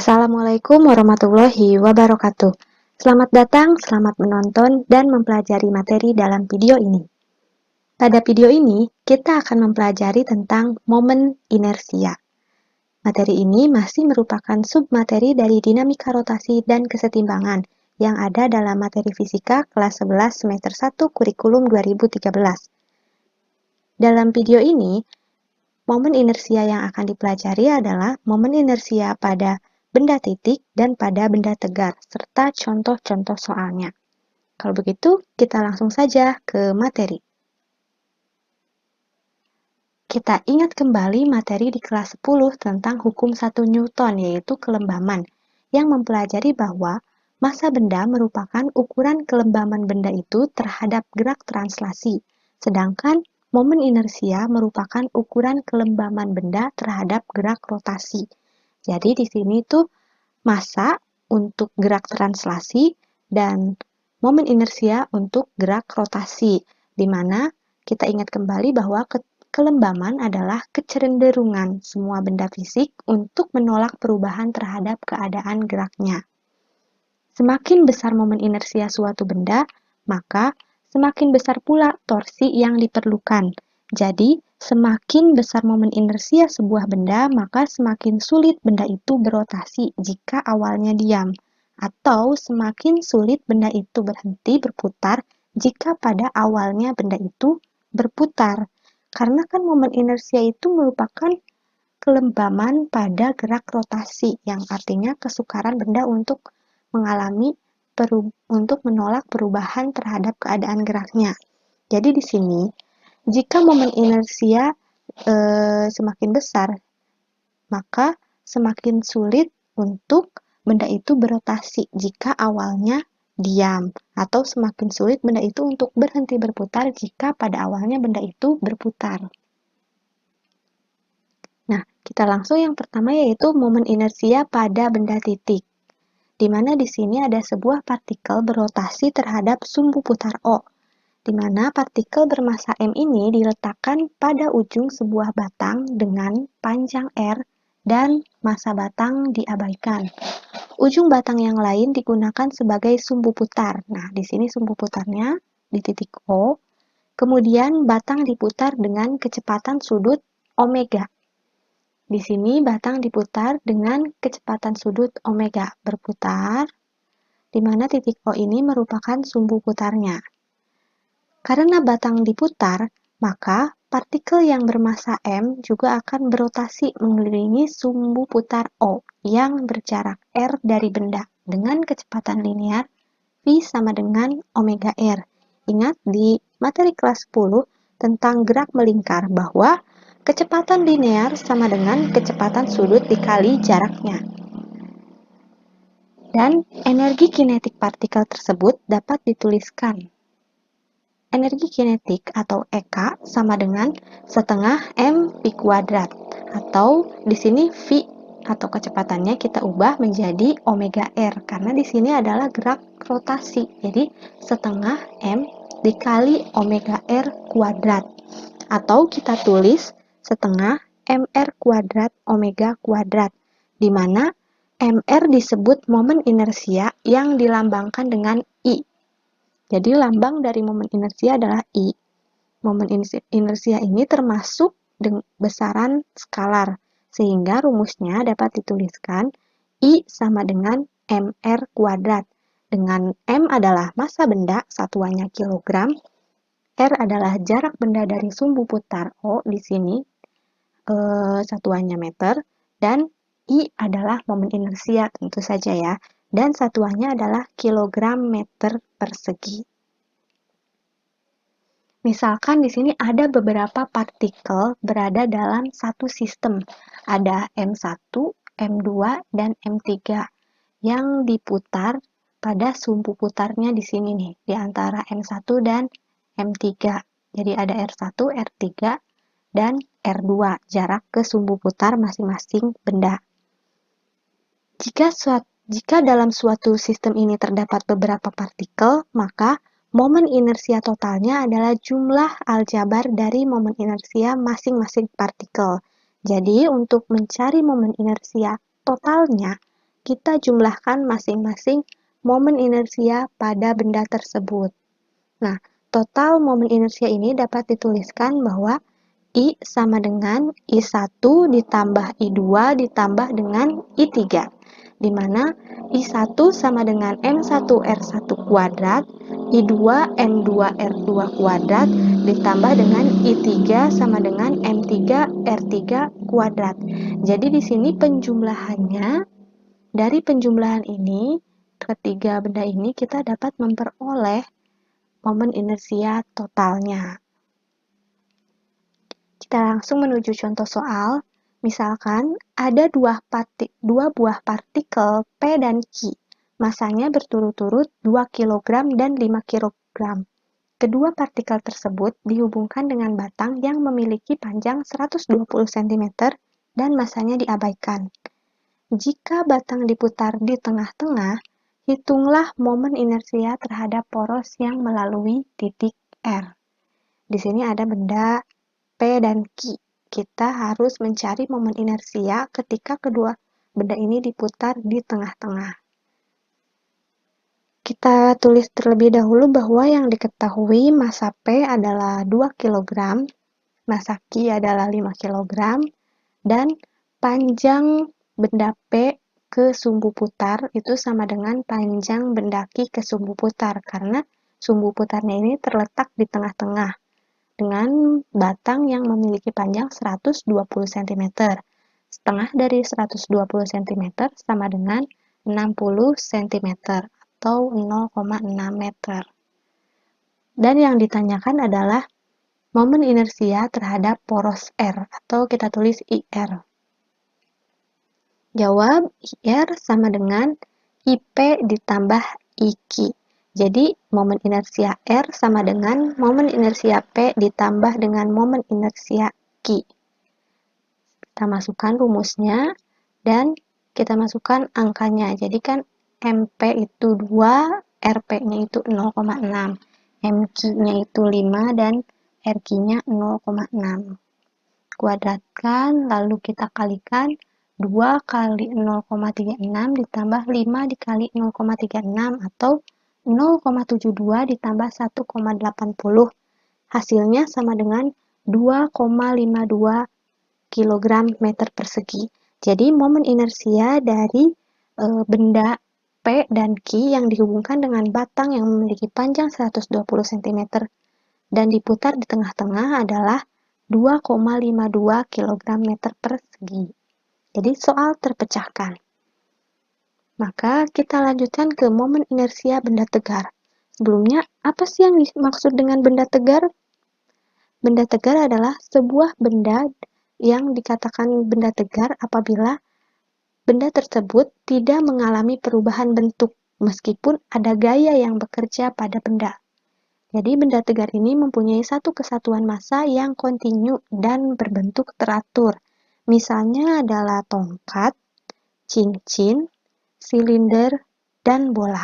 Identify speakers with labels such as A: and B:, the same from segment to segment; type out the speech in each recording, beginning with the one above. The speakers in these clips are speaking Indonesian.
A: Assalamualaikum warahmatullahi wabarakatuh. Selamat datang, selamat menonton, dan mempelajari materi dalam video ini. Pada video ini, kita akan mempelajari tentang momen inersia. Materi ini masih merupakan submateri dari dinamika rotasi dan kesetimbangan yang ada dalam materi fisika kelas 11 semester 1 kurikulum 2013. Dalam video ini, momen inersia yang akan dipelajari adalah momen inersia pada benda titik dan pada benda tegar, serta contoh-contoh soalnya. Kalau begitu, kita langsung saja ke materi. Kita ingat kembali materi di kelas 10 tentang hukum 1 Newton, yaitu kelembaman, yang mempelajari bahwa massa benda merupakan ukuran kelembaman benda itu terhadap gerak translasi, sedangkan momen inersia merupakan ukuran kelembaman benda terhadap gerak rotasi. Jadi di sini tuh massa untuk gerak translasi dan momen inersia untuk gerak rotasi, di mana kita ingat kembali bahwa kelembaman adalah kecenderungan semua benda fisik untuk menolak perubahan terhadap keadaan geraknya. Semakin besar momen inersia suatu benda, maka semakin besar pula torsi yang diperlukan. Jadi, semakin besar momen inersia sebuah benda, maka semakin sulit benda itu berotasi jika awalnya diam, atau semakin sulit benda itu berhenti berputar jika pada awalnya benda itu berputar. Karena kan momen inersia itu merupakan kelembaman pada gerak rotasi, yang artinya kesukaran benda untuk menolak perubahan terhadap keadaan geraknya. Jadi di sini, jika momen inersia semakin besar, maka semakin sulit untuk benda itu berotasi jika awalnya diam, atau semakin sulit benda itu untuk berhenti berputar jika pada awalnya benda itu berputar. Nah, kita langsung yang pertama yaitu momen inersia pada benda titik, di mana di sini ada sebuah partikel berotasi terhadap sumbu putar O, di mana partikel bermassa M ini diletakkan pada ujung sebuah batang dengan panjang R dan massa batang diabaikan. Ujung batang yang lain digunakan sebagai sumbu putar. Nah, di sini sumbu putarnya di titik O, kemudian batang diputar dengan kecepatan sudut omega. Di sini batang diputar dengan kecepatan sudut omega berputar, di mana titik O ini merupakan sumbu putarnya. Karena batang diputar, maka partikel yang bermassa M juga akan berotasi mengelilingi sumbu putar O yang berjarak R dari benda dengan kecepatan linear V sama dengan omega R. Ingat di materi kelas 10 tentang gerak melingkar bahwa kecepatan linear sama dengan kecepatan sudut dikali jaraknya. Dan energi kinetik partikel tersebut dapat dituliskan. Energi kinetik atau EK sama dengan setengah M V kuadrat, atau di sini V atau kecepatannya kita ubah menjadi omega R karena di sini adalah gerak rotasi. Jadi setengah M dikali omega R kuadrat, atau kita tulis setengah mr kuadrat omega kuadrat, di mana mr disebut momen inersia yang dilambangkan dengan I. Jadi lambang dari momen inersia adalah I. Momen inersia ini termasuk besaran skalar, sehingga rumusnya dapat dituliskan I sama dengan mr kuadrat, dengan M adalah massa benda, satuannya kilogram, R adalah jarak benda dari sumbu putar O, di sini satuannya meter, dan I adalah momen inersia tentu saja ya, dan satuannya adalah kilogram meter persegi. Misalkan di sini ada beberapa partikel berada dalam satu sistem. Ada M1, M2, dan M3 yang diputar pada sumbu putarnya di sini nih, di antara M1 dan M3. Jadi ada R1, R3, dan R2, jarak ke sumbu putar masing-masing benda. Jika dalam suatu sistem ini terdapat beberapa partikel, maka momen inersia totalnya adalah jumlah aljabar dari momen inersia masing-masing partikel. Jadi, untuk mencari momen inersia totalnya, kita jumlahkan masing-masing momen inersia pada benda tersebut. Nah, total momen inersia ini dapat dituliskan bahwa I sama dengan I1 ditambah I2 ditambah dengan I3, di mana I1 sama dengan M1R1 kuadrat, I2 M2R2 kuadrat, ditambah dengan I3 sama dengan M3R3 kuadrat. Jadi di sini penjumlahannya, dari penjumlahan ini, ketiga benda ini kita dapat memperoleh momen inersia totalnya. Kita langsung menuju contoh soal. Misalkan ada dua buah partikel P dan Q. Masanya berturut-turut 2 kg dan 5 kg. Kedua partikel tersebut dihubungkan dengan batang yang memiliki panjang 120 cm dan masanya diabaikan. Jika batang diputar di tengah-tengah, hitunglah momen inersia terhadap poros yang melalui titik R. Di sini ada benda P dan Q. Kita harus mencari momen inersia ketika kedua benda ini diputar di tengah-tengah. Kita tulis terlebih dahulu bahwa yang diketahui massa P adalah 2 kg, massa Q adalah 5 kg, dan panjang benda P ke sumbu putar itu sama dengan panjang benda Q ke sumbu putar, karena sumbu putarnya ini terletak di tengah-tengah dengan batang yang memiliki panjang 120 cm. Setengah dari 120 cm sama dengan 60 cm atau 0,6 meter. Dan yang ditanyakan adalah momen inersia terhadap poros R, atau kita tulis IR. Jawab, IR sama dengan IP ditambah IQ. Jadi, momen inersia R sama dengan momen inersia P ditambah dengan momen inersia Q. Kita masukkan rumusnya, dan kita masukkan angkanya. Jadi kan MP itu 2, RP-nya itu 0,6, MQ-nya itu 5, dan RQ-nya 0,6. Kuadratkan, lalu kita kalikan 2 kali 0,36 ditambah 5 dikali 0,36 atau 0,72 ditambah 1,80. Hasilnya sama dengan 2,52 kg meter persegi. Jadi momen inersia dari benda P dan Q yang dihubungkan dengan batang yang memiliki panjang 120 cm dan diputar di tengah-tengah adalah 2,52 kg meter persegi. Jadi soal terpecahkan. Maka kita lanjutkan ke momen inersia benda tegar. Sebelumnya, apa sih yang dimaksud dengan benda tegar? Benda tegar adalah sebuah benda yang dikatakan benda tegar apabila benda tersebut tidak mengalami perubahan bentuk meskipun ada gaya yang bekerja pada benda. Jadi benda tegar ini mempunyai satu kesatuan massa yang kontinu dan berbentuk teratur. Misalnya adalah tongkat, cincin, silinder, dan bola.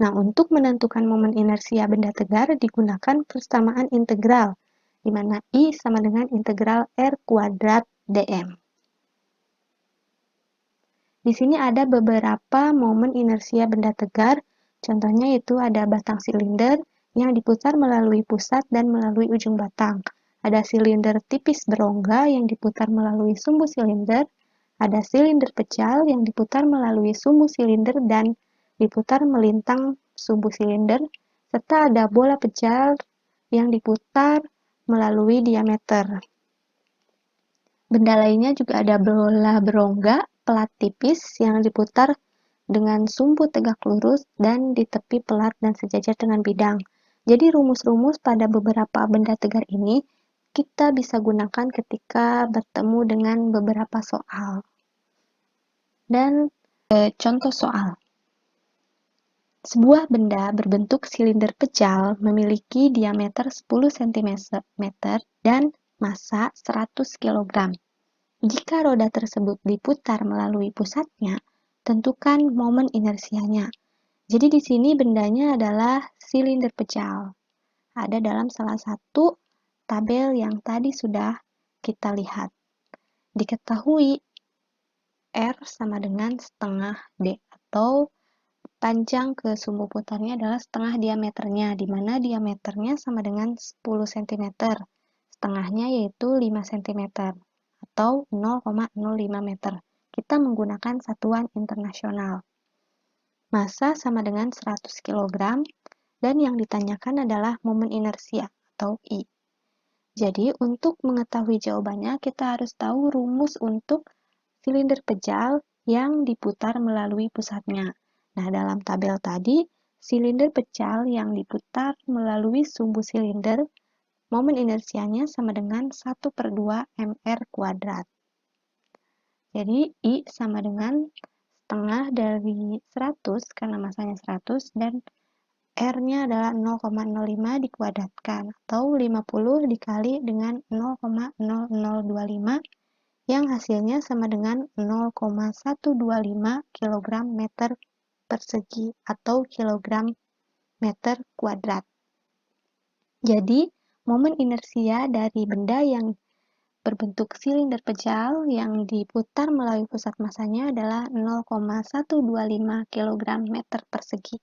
A: Nah, untuk menentukan momen inersia benda tegar digunakan persamaan integral, di mana I sama dengan integral R kuadrat dm. Di sini ada beberapa momen inersia benda tegar, contohnya itu ada batang silinder yang diputar melalui pusat dan melalui ujung batang. Ada silinder tipis berongga yang diputar melalui sumbu silinder, ada silinder pecal yang diputar melalui sumbu silinder dan diputar melintang sumbu silinder, serta ada bola pecal yang diputar melalui diameter. Benda lainnya juga ada bola berongga, pelat tipis yang diputar dengan sumbu tegak lurus dan di tepi pelat dan sejajar dengan bidang. Jadi rumus-rumus pada beberapa benda tegar ini kita bisa gunakan ketika bertemu dengan beberapa soal. Dan contoh soal. Sebuah benda berbentuk silinder pecal memiliki diameter 10 cm dan massa 100 kg. Jika roda tersebut diputar melalui pusatnya, tentukan momen inersianya. Jadi di sini bendanya adalah silinder pecal. Ada dalam salah satu tabel yang tadi sudah kita lihat. Diketahui R sama dengan setengah D, atau panjang ke sumbu putarnya adalah setengah diameternya, di mana diameternya sama dengan 10 cm, setengahnya yaitu 5 cm, atau 0,05 meter. Kita menggunakan satuan internasional. Massa sama dengan 100 kg, dan yang ditanyakan adalah momen inersia, atau I. Jadi, untuk mengetahui jawabannya, kita harus tahu rumus untuk silinder pejal yang diputar melalui pusatnya. Nah, dalam tabel tadi, silinder pejal yang diputar melalui sumbu silinder, momen inersianya sama dengan 1/2 mr kuadrat. Jadi, I sama dengan setengah dari 100, karena masanya 100, dan R-nya adalah 0,05 dikuadratkan, atau 50 dikali dengan 0,0025, yang hasilnya sama dengan 0,125 kg meter persegi atau kilogram meter kuadrat. Jadi, momen inersia dari benda yang berbentuk silinder pejal yang diputar melalui pusat massanya adalah 0,125 kg meter persegi.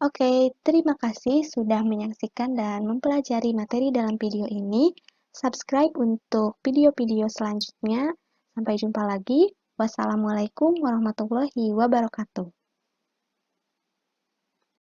A: Oke, terima kasih sudah menyaksikan dan mempelajari materi dalam video ini. Subscribe untuk video-video selanjutnya. Sampai jumpa lagi. Wassalamualaikum warahmatullahi wabarakatuh.